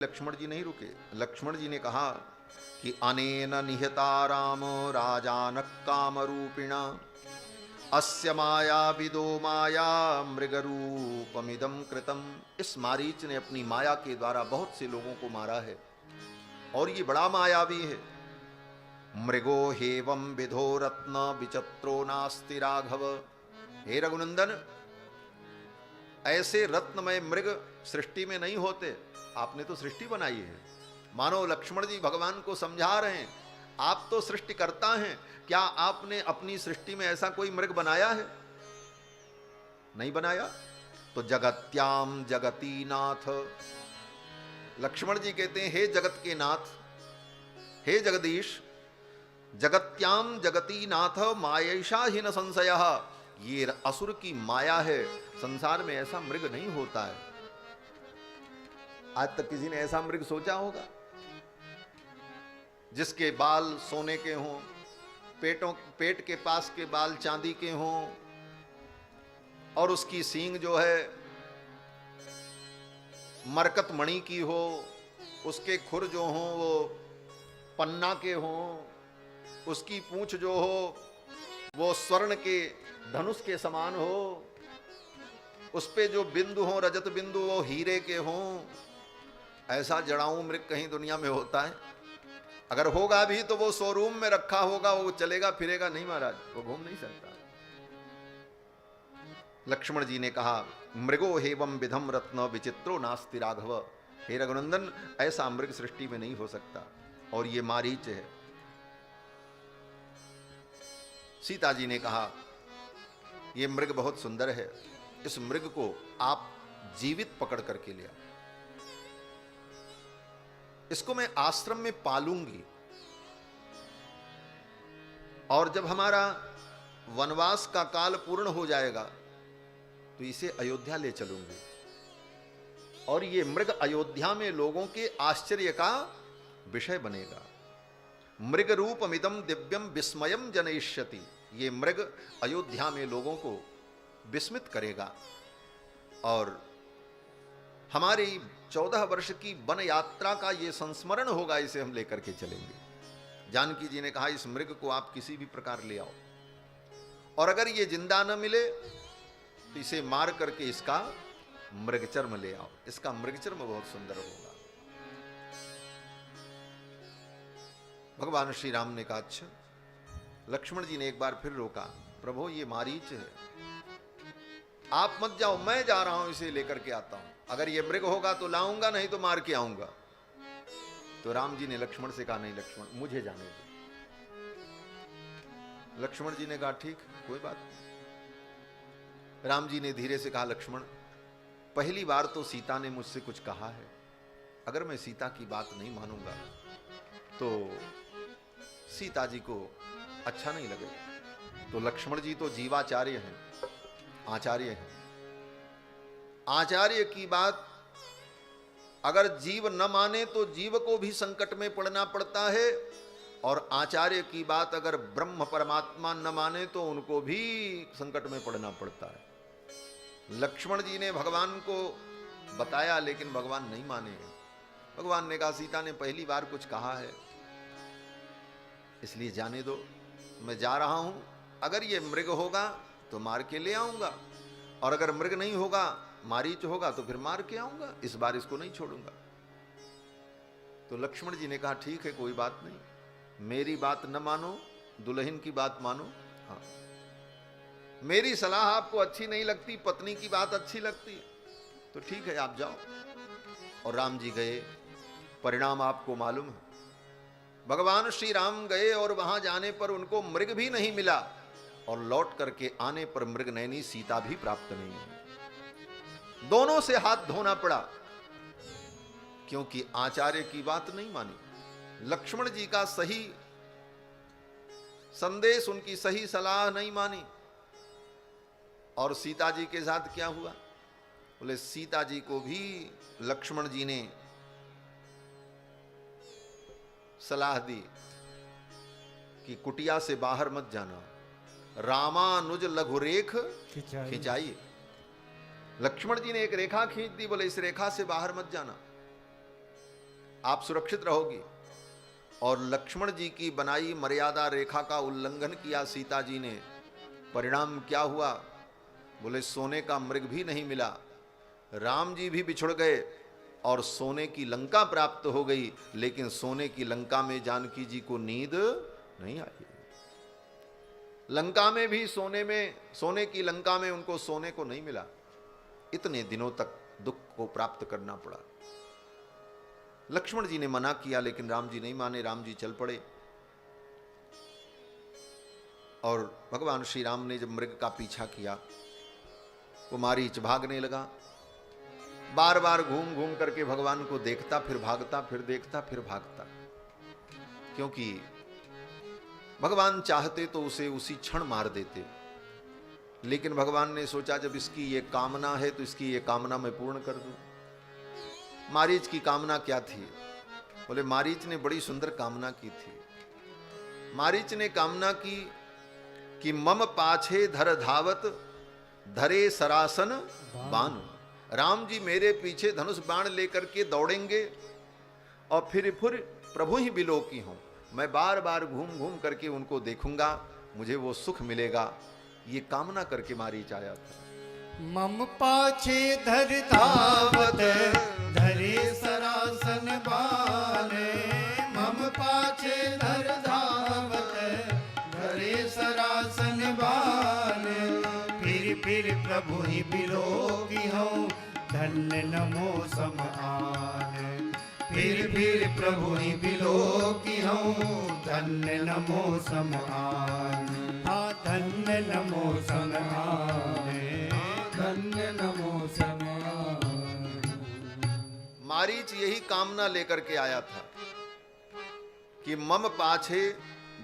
लक्ष्मण जी नहीं रुके। लक्ष्मण जी ने कहा कि अनेन निहता राम राजान काम रूपिणा अस्य माया विदो माया मृगरूपमिदं कृतम। इस मारीच ने अपनी माया के द्वारा बहुत से लोगों को मारा है और ये बड़ा मायावी है। मृगो हेवं विधो रत्न विचित्रो नास्ति राघव। हे रघुनंदन, ऐसे रत्नमय मृग सृष्टि में नहीं होते। आपने तो सृष्टि बनाई है। मानो लक्ष्मण जी भगवान को समझा रहे हैं, आप तो सृष्टि करता हैं, क्या आपने अपनी सृष्टि में ऐसा कोई मृग बनाया है? नहीं बनाया। तो जगत्याम जगती नाथ, लक्ष्मण जी कहते हैं हे जगत के नाथ, हे जगदीश, जगत्याम जगती नाथ मायैषा ही न संशय। ये असुर की माया है, संसार में ऐसा मृग नहीं होता है। आज तक किसी ने ऐसा मृग सोचा होगा जिसके बाल सोने के हों, पेट के पास के बाल चांदी के हों और उसकी सींग जो है मरकत मणि की हो, उसके खुर जो हों वो पन्ना के हों, उसकी पूंछ जो हो वो स्वर्ण के धनुष के समान हो, उस पे जो बिंदु हो रजत बिंदु वो हीरे के हों। ऐसा जड़ाऊ मृग कहीं दुनिया में होता है? अगर होगा भी तो वो शोरूम में रखा होगा, वो चलेगा फिरेगा नहीं महाराज, वो घूम नहीं सकता। लक्ष्मण जी ने कहा मृगो हेवं विधम रत्न विचित्रो नास्ति राघव। हे रघुनंदन, ऐसा मृग सृष्टि में नहीं हो सकता और ये मारीच है। सीता जी ने कहा ये मृग बहुत सुंदर है, इस मृग को आप जीवित पकड़ करके ले आओ, इसको मैं आश्रम में पालूंगी और जब हमारा वनवास का काल पूर्ण हो जाएगा तो इसे अयोध्या ले चलूंगी और ये मृग अयोध्या में लोगों के आश्चर्य का विषय बनेगा। मृग रूपमिदं दिव्यम विस्मयम जनयिष्यति। ये मृग अयोध्या में लोगों को विस्मित करेगा और हमारी 14 वर्ष की वन यात्रा का ये संस्मरण होगा, इसे हम लेकर के चलेंगे। जानकी जी ने कहा इस मृग को आप किसी भी प्रकार ले आओ और अगर ये जिंदा न मिले तो इसे मार करके इसका मृगचर्म ले आओ, इसका मृगचर्म बहुत सुंदर होगा। भगवान श्री राम ने कहा अच्छा। लक्ष्मण जी ने एक बार फिर रोका, प्रभु ये मारीच है, आप मत जाओ, मैं जा रहा हूं, इसे लेकर के आता हूं। अगर ये मृग होगा तो लाऊंगा, नहीं तो मार के आऊंगा। तो राम जी ने लक्ष्मण से कहा नहीं लक्ष्मण, मुझे जाने दो। लक्ष्मण जी ने कहा ठीक, कोई बात नहीं। राम जी ने धीरे से कहा लक्ष्मण, पहली बार तो सीता ने मुझसे कुछ कहा है, अगर मैं सीता की बात नहीं मानूंगा तो सीता जी को अच्छा नहीं लगेगा। तो लक्ष्मण जी तो जीवाचार्य हैं, आचार्य हैं। आचार्य की बात अगर जीव न माने तो जीव को भी संकट में पड़ना पड़ता है और आचार्य की बात अगर ब्रह्म परमात्मा न माने तो उनको भी संकट में पड़ना पड़ता है। लक्ष्मण जी ने भगवान को बताया लेकिन भगवान नहीं माने। भगवान ने कहा सीता ने पहली बार कुछ कहा है इसलिए जाने दो, मैं जा रहा हूं। अगर ये मृग होगा तो मार के ले आऊंगा और अगर मृग नहीं होगा, मारीच होगा तो फिर मार के आऊंगा, इस बार इसको नहीं छोड़ूंगा। तो लक्ष्मण जी ने कहा ठीक है कोई बात नहीं, मेरी बात न मानो, दुल्हन की बात मानो। हाँ, मेरी सलाह आपको अच्छी नहीं लगती, पत्नी की बात अच्छी लगती है तो ठीक है आप जाओ। और राम जी गए। परिणाम आपको मालूम है, भगवान श्री राम गए और वहां जाने पर उनको मृग भी नहीं मिला और लौट करके आने पर मृग नैनी सीता भी प्राप्त नहीं हुई। दोनों से हाथ धोना पड़ा क्योंकि आचार्य की बात नहीं मानी, लक्ष्मण जी का सही संदेश, उनकी सही सलाह नहीं मानी। और सीता जी के साथ क्या हुआ? बोले सीता जी को भी लक्ष्मण जी ने सलाह दी कि कुटिया से बाहर मत जाना, रामानुज लघुरेख खिंचाइए। लक्ष्मण जी ने एक रेखा खींच दी, बोले इस रेखा से बाहर मत जाना। आप सुरक्षित रहोगी। और लक्ष्मण जी की बनाई मर्यादा रेखा का उल्लंघन किया सीता जी ने। परिणाम क्या हुआ? बोले सोने का मृग भी नहीं मिला, राम जी भी बिछुड़ गए और सोने की लंका प्राप्त हो गई, लेकिन सोने की लंका में जानकी जी को नींद नहीं आई। लंका में भी सोने की लंका में उनको सोने को नहीं मिला। इतने दिनों तक दुख को प्राप्त करना पड़ा। लक्ष्मण जी ने मना किया लेकिन राम जी नहीं माने। राम जी चल पड़े और भगवान श्री राम ने जब मृग का पीछा किया, वो मारीच भागने लगा। बार बार घूम घूम करके भगवान को देखता, फिर भागता, फिर देखता, फिर भागता, क्योंकि भगवान चाहते तो उसे उसी क्षण मार देते। लेकिन भगवान ने सोचा जब इसकी ये कामना है तो इसकी ये कामना मैं पूर्ण कर दूं। मारीच की कामना क्या थी? बोले मारीच ने बड़ी सुंदर कामना की थी। मारीच ने कामना की कि मम पाछे धर धावत धरे सरासन बान। राम जी मेरे पीछे धनुष बाण लेकर के दौड़ेंगे और फिर प्रभु ही बिलोकी हों। मैं बार बार घूम घूम करके उनको देखूंगा, मुझे वो सुख मिलेगा। ये कामना करके मारीच आया था। मम पाछे धर धावत धरे सरासन बान। मम पाछे धर धावत धरे सरासन बान। फिर प्रभु ही बिलोकी हूँ, धन्य नमो समान। फिर प्रभु ही बिलोकी हूँ, धन्य नमो समान। हाँ धन्य नमो समान, धन्य नमो समान। मारीच यही कामना लेकर के आया था कि मम पाछे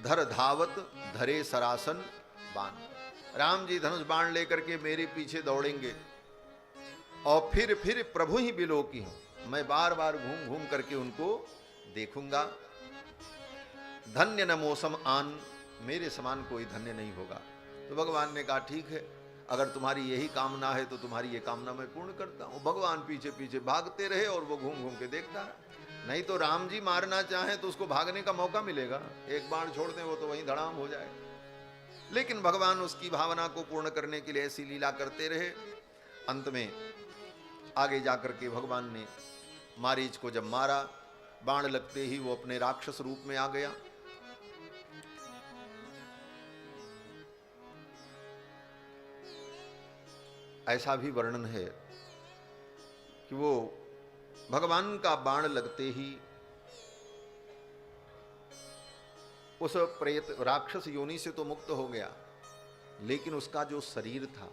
धर धावत धरे सरासन बाण। राम जी धनुष बाण लेकर के मेरे पीछे दौड़ेंगे और फिर प्रभु ही बिलोकी हूं। मैं बार बार घूम घूम करके उनको देखूंगा। धन्य न मौसम आन, मेरे समान कोई धन्य नहीं होगा। तो भगवान ने कहा ठीक है, अगर तुम्हारी यही कामना है तो तुम्हारी ये कामना मैं पूर्ण करता हूं। भगवान पीछे पीछे भागते रहे और वो घूम घूम के देखता है। नहीं तो राम जी मारना चाहें तो उसको भागने का मौका मिलेगा, एक बाण छोड़ दें वो तो वहीं धड़ाम हो जाए। लेकिन भगवान उसकी भावना को पूर्ण करने के लिए ऐसी लीला करते रहे। अंत में आगे जाकर के भगवान ने मारीच को जब मारा, बाण लगते ही वो अपने राक्षस रूप में आ गया। ऐसा भी वर्णन है कि वो भगवान का बाण लगते ही उस प्रेत राक्षस योनि से तो मुक्त हो गया, लेकिन उसका जो शरीर था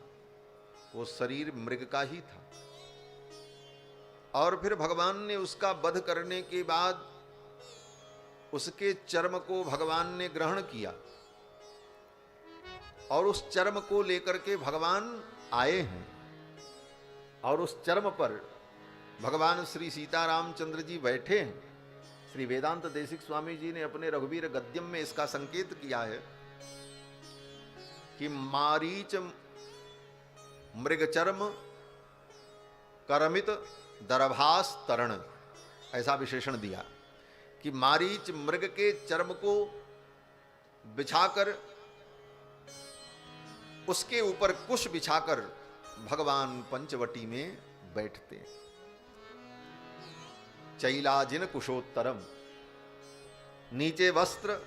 वो शरीर मृग का ही था। और फिर भगवान ने उसका वध करने के बाद उसके चर्म को भगवान ने ग्रहण किया और उस चर्म को लेकर के भगवान आए हैं। और उस चर्म पर भगवान श्री सीतारामचंद्र जी बैठे हैं। श्री वेदांत देशिक स्वामी जी ने अपने रघुवीर गद्यम में इसका संकेत किया है कि मारीच मृगचर्म करमित दरभास तरण, ऐसा विशेषण दिया कि मारीच मृग के चर्म को बिछाकर उसके ऊपर कुश बिछाकर भगवान पंचवटी में बैठते। चैलाजिन कुशोत्तरम, नीचे वस्त्र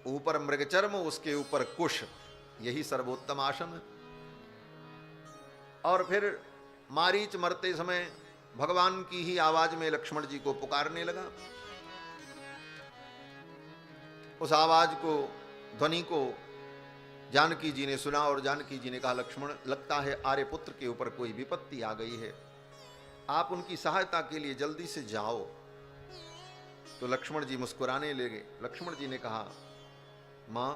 ऊपर मृगचर्म उसके ऊपर कुश, यही सर्वोत्तम आसन है। और फिर मारीच मरते समय भगवान की ही आवाज में लक्ष्मण जी को पुकारने लगा। उस आवाज को, ध्वनि को जानकी जी ने सुना और जानकी जी ने कहा लक्ष्मण, लगता है आर्यपुत्र के ऊपर कोई विपत्ति आ गई है, आप उनकी सहायता के लिए जल्दी से जाओ। तो लक्ष्मण जी मुस्कुराने लगे। लक्ष्मण जी ने कहा मां,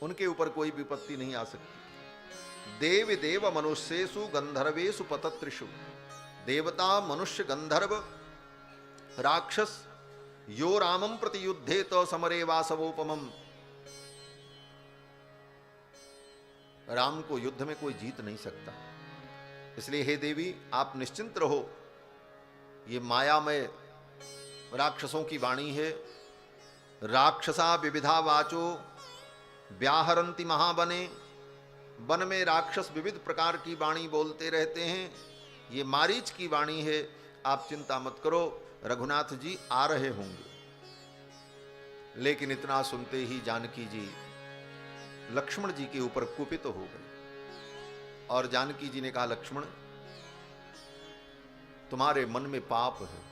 उनके ऊपर कोई विपत्ति नहीं आ सकती। देव देव मनुष्येषु गंधर्वेषु पतत्रिषु, देवता मनुष्य गंधर्व राक्षस यो रामं प्रति युद्धे तो समरे वासवोपमम। राम को युद्ध में कोई जीत नहीं सकता। इसलिए हे देवी, आप निश्चिंत रहो, ये मायामय राक्षसों की वाणी है। राक्षसा विविधा वाचो व्याहरंती महावने। वन में राक्षस विविध प्रकार की वाणी बोलते रहते हैं। ये मारीच की वाणी है, आप चिंता मत करो, रघुनाथ जी आ रहे होंगे। लेकिन इतना सुनते ही जानकी जी लक्ष्मण जी के ऊपर कुपित हो गए और जानकी जी ने कहा, लक्ष्मण तुम्हारे मन में पाप है।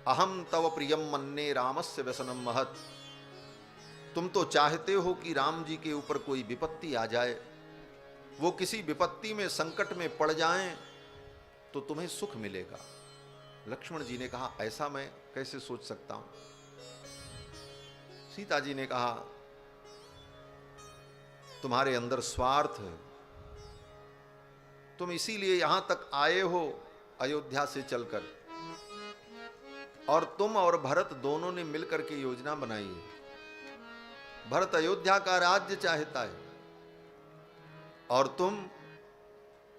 अहम तव प्रियम मन्ने रामस्य व्यसनम महत। तुम तो चाहते हो कि राम जी के ऊपर कोई विपत्ति आ जाए, वो किसी विपत्ति में संकट में पड़ जाएं तो तुम्हें सुख मिलेगा। लक्ष्मण जी ने कहा, ऐसा मैं कैसे सोच सकता हूं। सीता जी ने कहा, तुम्हारे अंदर स्वार्थ है, तुम इसीलिए यहां तक आए हो अयोध्या से चलकर, और तुम और भरत दोनों ने मिलकर के योजना बनाई है। भरत अयोध्या का राज्य चाहता है और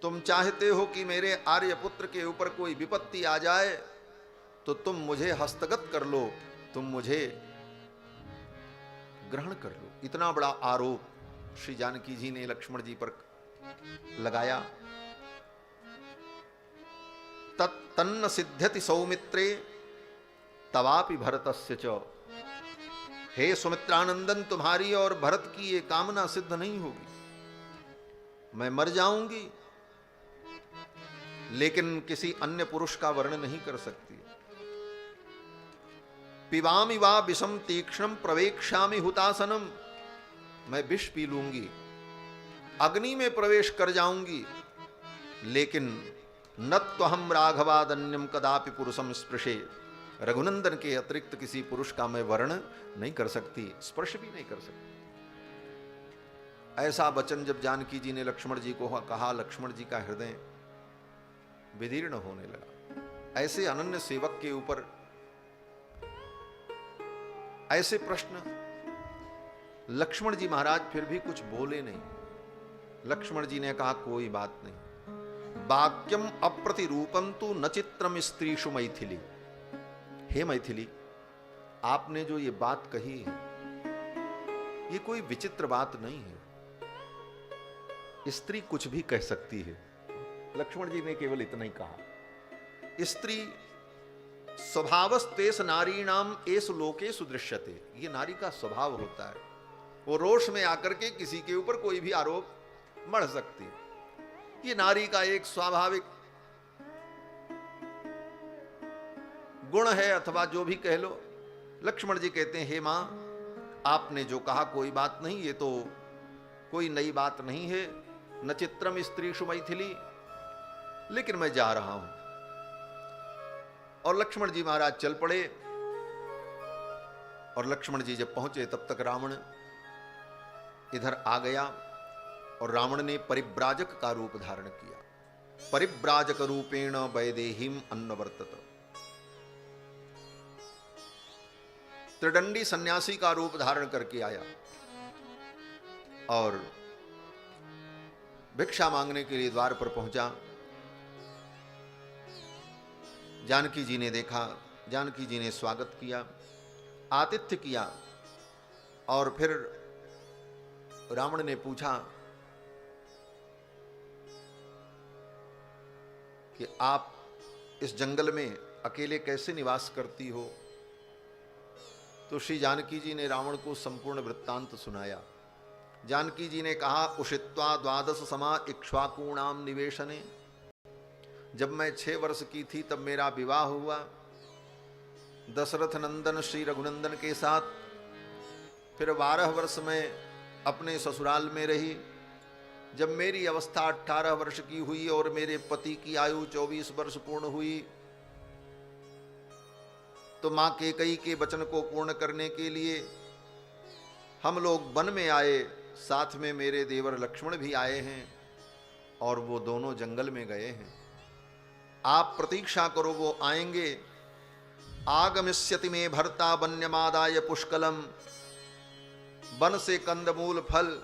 तुम चाहते हो कि मेरे आर्यपुत्र के ऊपर कोई विपत्ति आ जाए तो तुम मुझे हस्तगत कर लो, तुम मुझे ग्रहण कर लो। इतना बड़ा आरोप श्री जानकी जी ने लक्ष्मण जी पर लगाया। तन्न सिद्ध्यति सौमित्रे तवापि भरतस्य च। हे सुमित्रानंदन, तुम्हारी और भरत की ये कामना सिद्ध नहीं होगी। मैं मर जाऊंगी लेकिन किसी अन्य पुरुष का वर्णन नहीं कर सकती। पिबामि वा विषम तीक्ष्णम प्रवेक्ष्यामि हुतासनम। मैं विष पी लूंगी, अग्नि में प्रवेश कर जाऊंगी, लेकिन न त्वहम राघवादन्यम कदापि पुरुषम स्पृशे। रघुनंदन के अतिरिक्त किसी पुरुष का मैं वर्ण नहीं कर सकती, स्पर्श भी नहीं कर सकती। ऐसा वचन जब जानकी जी ने लक्ष्मण जी को कहा, लक्ष्मण जी का हृदय विदीर्ण होने लगा। ऐसे अनन्य सेवक के ऊपर ऐसे प्रश्न। लक्ष्मण जी महाराज फिर भी कुछ बोले नहीं। लक्ष्मण जी ने कहा, कोई बात नहीं। वाक्यम अप्रतिरूपम तु न चित्रम स्त्रीषु मैथिली। हे मैथिली, आपने जो ये बात कही है ये कोई विचित्र बात नहीं है। स्त्री कुछ भी कह सकती है। लक्ष्मण जी ने केवल इतना ही कहा। स्त्री स्वभावस्तेष नारीणाम एष लोकेषु दृश्यते। ये नारी का स्वभाव होता है, वो रोष में आकर के किसी के ऊपर कोई भी आरोप मढ़ सकती है। ये नारी का एक स्वाभाविक गुण है, अथवा जो भी कह लो। लक्ष्मण जी कहते हैं, हे मां, आपने जो कहा कोई बात नहीं, ये तो कोई नई बात नहीं है। न चित्रम स्त्रीषु मैथिली, लेकिन मैं जा रहा हूं। और लक्ष्मण जी महाराज चल पड़े। और लक्ष्मण जी जब पहुंचे तब तक रावण इधर आ गया और रावण ने परिव्राजक का रूप धारण किया। परिव्राजक रूपेण वैदेहीम अन्नवर्तत। त्रिदंडी सन्यासी का रूप धारण करके आया और भिक्षा मांगने के लिए द्वार पर पहुंचा। जानकी जी ने देखा, जानकी जी ने स्वागत किया, आतिथ्य किया। और फिर रावण ने पूछा कि आप इस जंगल में अकेले कैसे निवास करती हो। तो श्री जानकी जी ने रावण को संपूर्ण वृत्तांत सुनाया। जानकी जी ने कहा, उषित्वा द्वादश समा इक्ष्वाकूणाम निवेशने। जब मैं 6 वर्ष की थी तब मेरा विवाह हुआ दशरथ नंदन श्री रघुनंदन के साथ। फिर 12 वर्ष में अपने ससुराल में रही। जब मेरी अवस्था 18 वर्ष की हुई और मेरे पति की आयु 24 वर्ष पूर्ण हुई तो मां कैकेयी के वचन को पूर्ण करने के लिए हम लोग वन में आए। साथ में मेरे देवर लक्ष्मण भी आए हैं और वो दोनों जंगल में गए हैं। आप प्रतीक्षा करो, वो आएंगे। आगमिष्यति में भर्ता वन्यमादाय पुष्कलम। वन से कंदमूल फल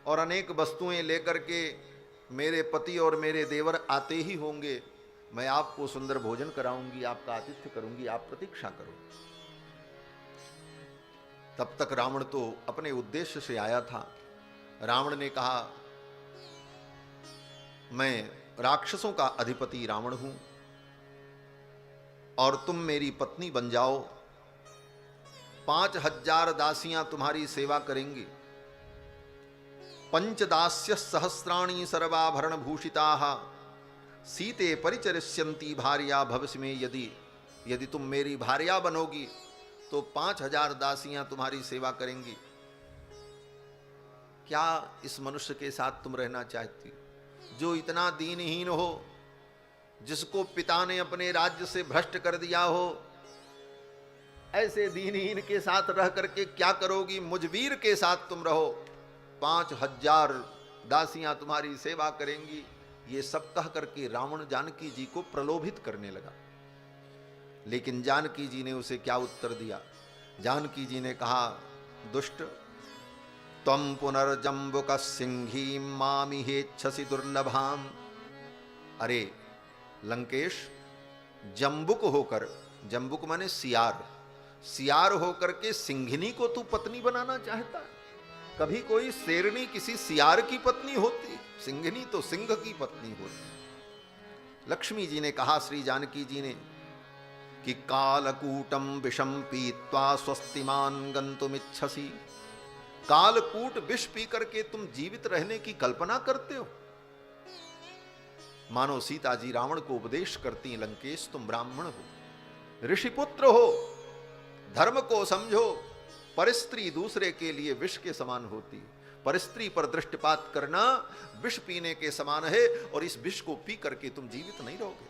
और अनेक वस्तुएं लेकर के मेरे पति और मेरे देवर आते ही होंगे। मैं आपको सुंदर भोजन कराऊंगी, आपका आतिथ्य करूंगी, आप प्रतीक्षा करो। तब तक रावण तो अपने उद्देश्य से आया था। रावण ने कहा, मैं राक्षसों का अधिपति रावण हूं और तुम मेरी पत्नी बन जाओ। 5000 दासियां तुम्हारी सेवा करेंगी। पंचदास्य सहस्राणि सर्वाभरण भूषिताः सीते परिचरिष्यन्ति भार्या भविष्य में। यदि तुम मेरी भार्या बनोगी तो 5000 दासियां तुम्हारी सेवा करेंगी। क्या इस मनुष्य के साथ तुम रहना चाहती हो, जो इतना दीनहीन हो, जिसको पिता ने अपने राज्य से भ्रष्ट कर दिया हो? ऐसे दीनहीन के साथ रह करके क्या करोगी? मुझवीर के साथ तुम रहो, 5000 दासियां तुम्हारी सेवा करेंगी। ये सब कह करके रावण जानकी जी को प्रलोभित करने लगा। लेकिन जानकी जी ने उसे क्या उत्तर दिया? जानकी जी ने कहा, दुष्ट, त्वं पुनर्जम्बुक सिंही मामिहेच्छसि दुर्लभाम। अरे लंकेश, जम्बुक होकर, जम्बुक माने सियार, सियार होकर के सिंघिनी को तू पत्नी बनाना चाहता है? कभी कोई शेरनी किसी सियार की पत्नी होती? सिंघिनी तो सिंह की पत्नी होती। लक्ष्मी जी ने कहा श्री जानकी जी ने कि कालकूटम विषम पीत्वा स्वस्तिमान गंतुमिच्छसि। कालकूट विष पी करके तुम जीवित रहने की कल्पना करते हो? मानो सीता जी रावण को उपदेश करती, लंकेश तुम ब्राह्मण हो, ऋषिपुत्र हो, धर्म को समझो। परस्त्री दूसरे के लिए विष के समान होती, परस्त्री पर दृष्टिपात करना विष पीने के समान है, और इस विष को पी करके तुम जीवित नहीं रहोगे।